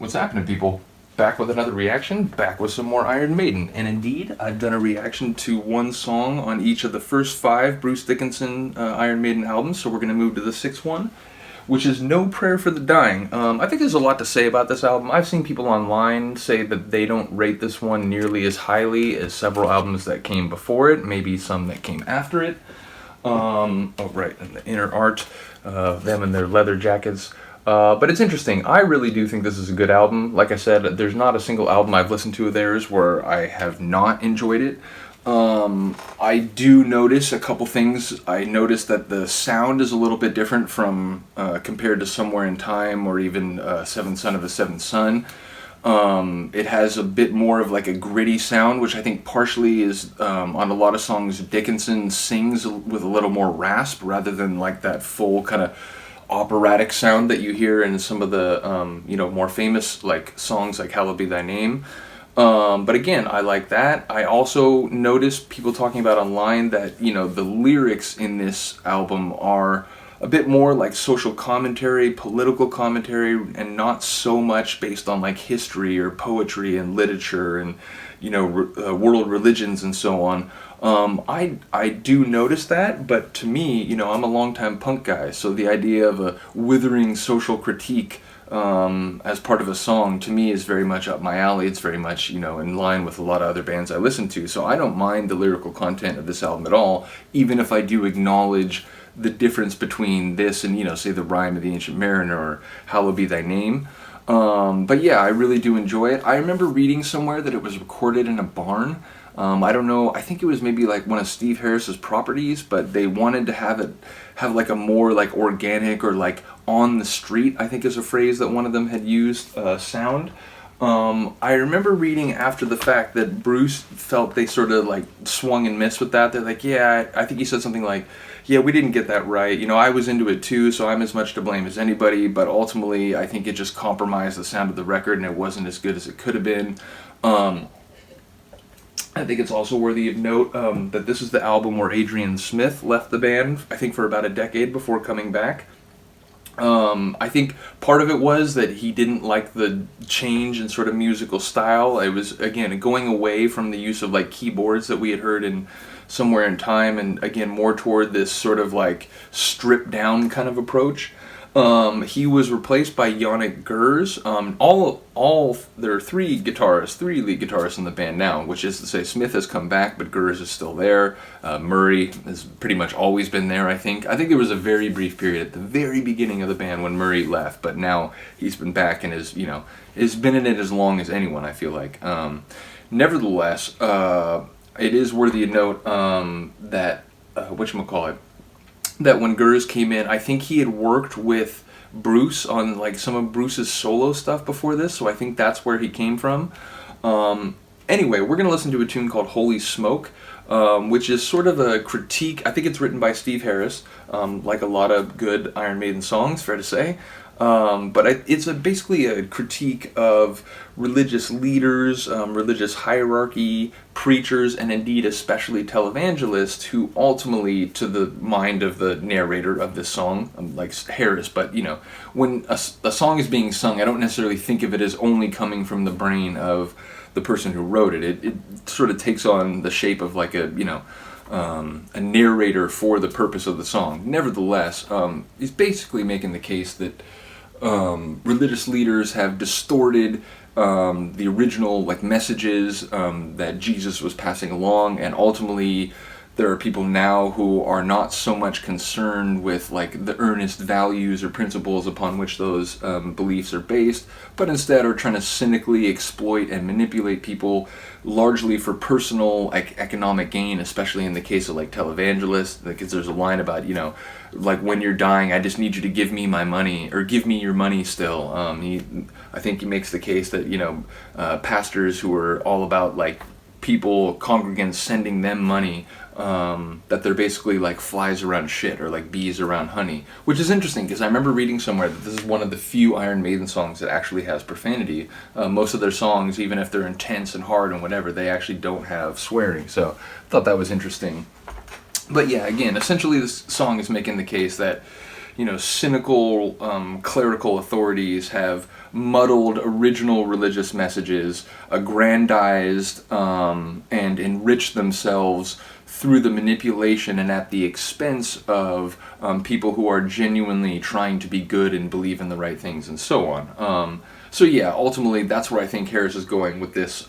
What's happening, people? Back with another reaction, back with some more Iron Maiden. And indeed, I've done a reaction to one song on each of the first 5 Bruce Dickinson Iron Maiden albums, so we're going to move to the 6th one, which is No Prayer for the Dying. I think there's a lot to say about this album. I've seen people online say that they don't rate this one nearly as highly as several albums that came before it, maybe some that came after it. Oh, right, and the inner art, them in their leather jackets. But it's interesting. I really do think this is a good album. Like I said, there's not a single album I've listened to of theirs where I have not enjoyed it. I do notice a couple things. I noticed that the sound is a little bit different from compared to Somewhere in Time or even Seventh Son of a Seventh Son. It has a bit more of like a gritty sound, which I think partially is on a lot of songs Dickinson sings with a little more rasp rather than like that full kind of operatic sound that you hear in some of the more famous like songs like Hallowed Be Thy Name. But again, I like that. I also notice people talking about online that the lyrics in this album are a bit more like social commentary, political commentary, and not so much based on like history or poetry and literature and world religions and so on. I do notice that, but to me, I'm a longtime punk guy, so the idea of a withering social critique as part of a song, to me, is very much up my alley. It's very much, in line with a lot of other bands I listen to, so I don't mind the lyrical content of this album at all, even if I do acknowledge the difference between this and, say, The Rime of the Ancient Mariner or Hallowed Be Thy Name. But yeah, I really do enjoy it. I remember reading somewhere that it was recorded in a barn. I don't know, I think it was maybe like one of Steve Harris's properties, but they wanted to have like a more like organic or like on the street, I think is a phrase that one of them had used, sound. I remember reading after the fact that Bruce felt they sort of like swung and missed with that. They're like, yeah, I think he said something like, yeah, we didn't get that right. I was into it too, so I'm as much to blame as anybody, but ultimately I think it just compromised the sound of the record and it wasn't as good as it could have been. I think it's also worthy of note that this is the album where Adrian Smith left the band, I think for about a decade before coming back. I think part of it was that he didn't like the change in sort of musical style. It was, again, going away from the use of like keyboards that we had heard in Somewhere in Time, and again, more toward this sort of like stripped down kind of approach. He was replaced by Yannick Gers. There are 3 lead guitarists in the band now, which is to say Smith has come back, but Gers is still there. Murray has pretty much always been there, I think. I think there was a very brief period at the very beginning of the band when Murray left, but now he's been back and has been in it as long as anyone, I feel like. Nevertheless, it is worthy of note that, that when Gers came in, I think he had worked with Bruce on like some of Bruce's solo stuff before this, so I think that's where he came from. Anyway, we're going to listen to a tune called Holy Smoke, which is sort of a critique. I think it's written by Steve Harris, like a lot of good Iron Maiden songs, fair to say. But it's basically a critique of religious leaders, religious hierarchy, preachers, and indeed especially televangelists who ultimately, to the mind of the narrator of this song, like Harris, but when a song is being sung, I don't necessarily think of it as only coming from the brain of the person who wrote it. It sort of takes on the shape of like a narrator for the purpose of the song. Nevertheless, he's basically making the case that religious leaders have distorted the original like messages that Jesus was passing along, and ultimately there are people now who are not so much concerned with like the earnest values or principles upon which those beliefs are based, but instead are trying to cynically exploit and manipulate people largely for personal economic gain, especially in the case of like televangelists, because there's a line about like, when you're dying, I just need you to give me my money, or give me your money still. I think he makes the case that pastors who are all about like people, congregants sending them money, that they're basically like flies around shit or like bees around honey, which is interesting because I remember reading somewhere that this is one of the few Iron Maiden songs that actually has profanity. Most of their songs, even if they're intense and hard and whatever, they actually don't have swearing, so I thought that was interesting. But yeah, again, essentially this song is making the case that cynical clerical authorities have muddled original religious messages, aggrandized and enriched themselves through the manipulation and at the expense of people who are genuinely trying to be good and believe in the right things and so on. So yeah, ultimately that's where I think Harris is going with this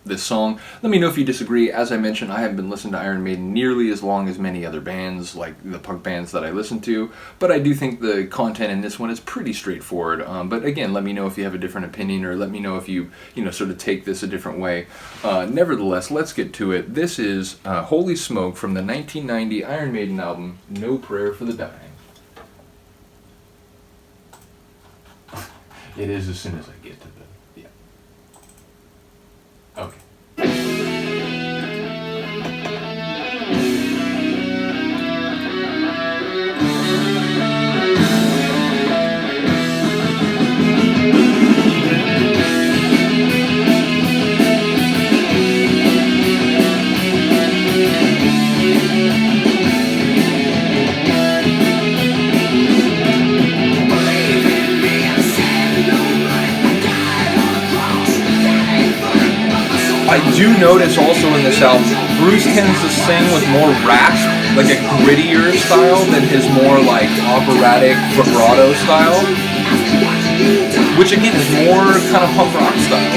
this song. Let me know if you disagree. As I mentioned, I haven't been listening to Iron Maiden nearly as long as many other bands, like the punk bands that I listen to, but I do think the content in this one is pretty straightforward. But again, let me know if you have a different opinion, or let me know if you, sort of take this a different way. Nevertheless, let's get to it. This is Holy Smoke from the 1990 Iron Maiden album, No Prayer for the Dying. It is as soon as I get to the... yeah. Okay. I do notice also in this album, Bruce tends to sing with more rasp, like a grittier style than his more like operatic vibrato style, which again is more kind of punk rock style.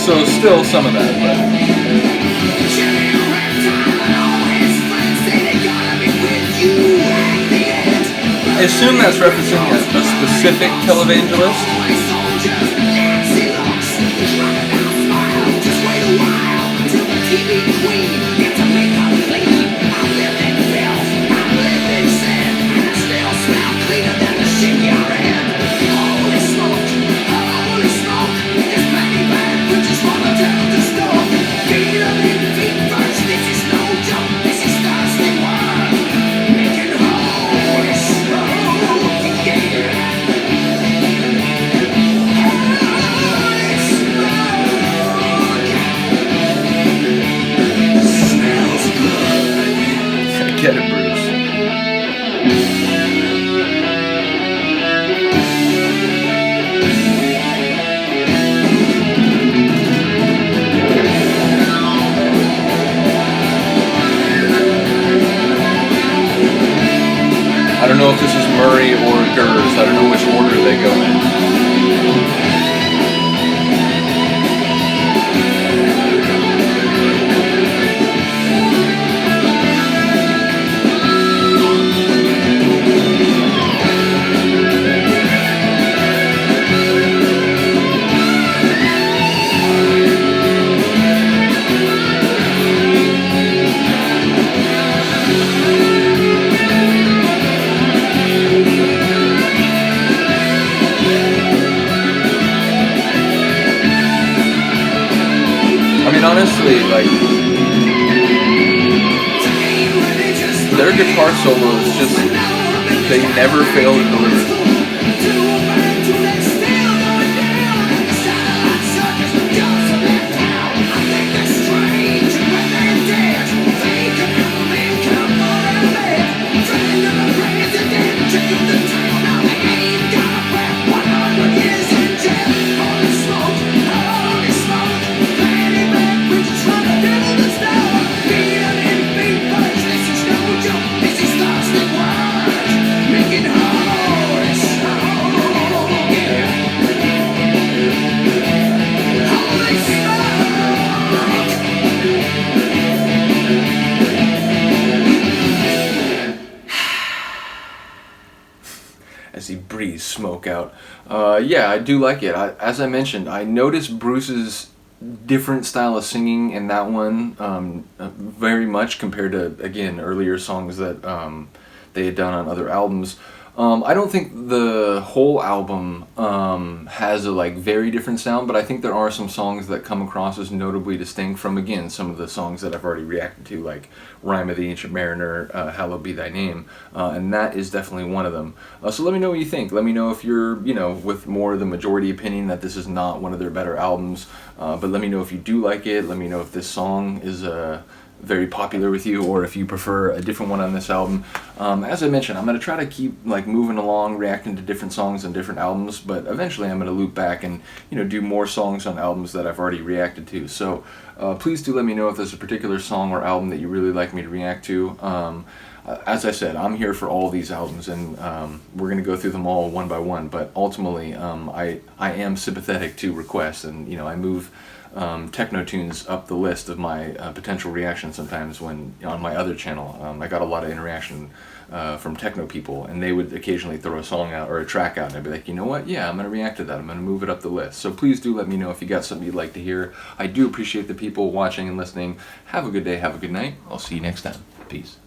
So still some of that, but... I assume that's referencing a specific televangelist. Get it, Bruce. I don't know if this is Murray or Gers. I don't know which order they go in. Honestly, like, their guitar solos just, they never fail to deliver. As he breathes smoke out. Yeah, I do like it. As I mentioned, I noticed Bruce's different style of singing in that one very much compared to, again, earlier songs that they had done on other albums. I don't think the whole album has a like very different sound, but I think there are some songs that come across as notably distinct from, again, some of the songs that I've already reacted to, like Rime of the Ancient Mariner, Hallowed Be Thy Name, and that is definitely one of them. So let me know what you think. Let me know if you're, with more of the majority opinion that this is not one of their better albums, but let me know if you do like it. Let me know if this song is very popular with you, or if you prefer a different one on this album. As I mentioned, I'm going to try to keep like moving along, reacting to different songs and different albums, but eventually I'm going to loop back and do more songs on albums that I've already reacted to. So please do let me know if there's a particular song or album that you really like me to react to. As I said, I'm here for all these albums, and we're going to go through them all one by one, but ultimately I am sympathetic to requests, and I move techno tunes up the list of my potential reactions sometimes when on my other channel. I got a lot of interaction from techno people, and they would occasionally throw a song out or a track out, and I'd be like, you know what, yeah, I'm going to react to that, I'm going to move it up the list. So please do let me know if you got something you'd like to hear. I do appreciate the people watching and listening. Have a good day, have a good night. I'll see you next time. Peace.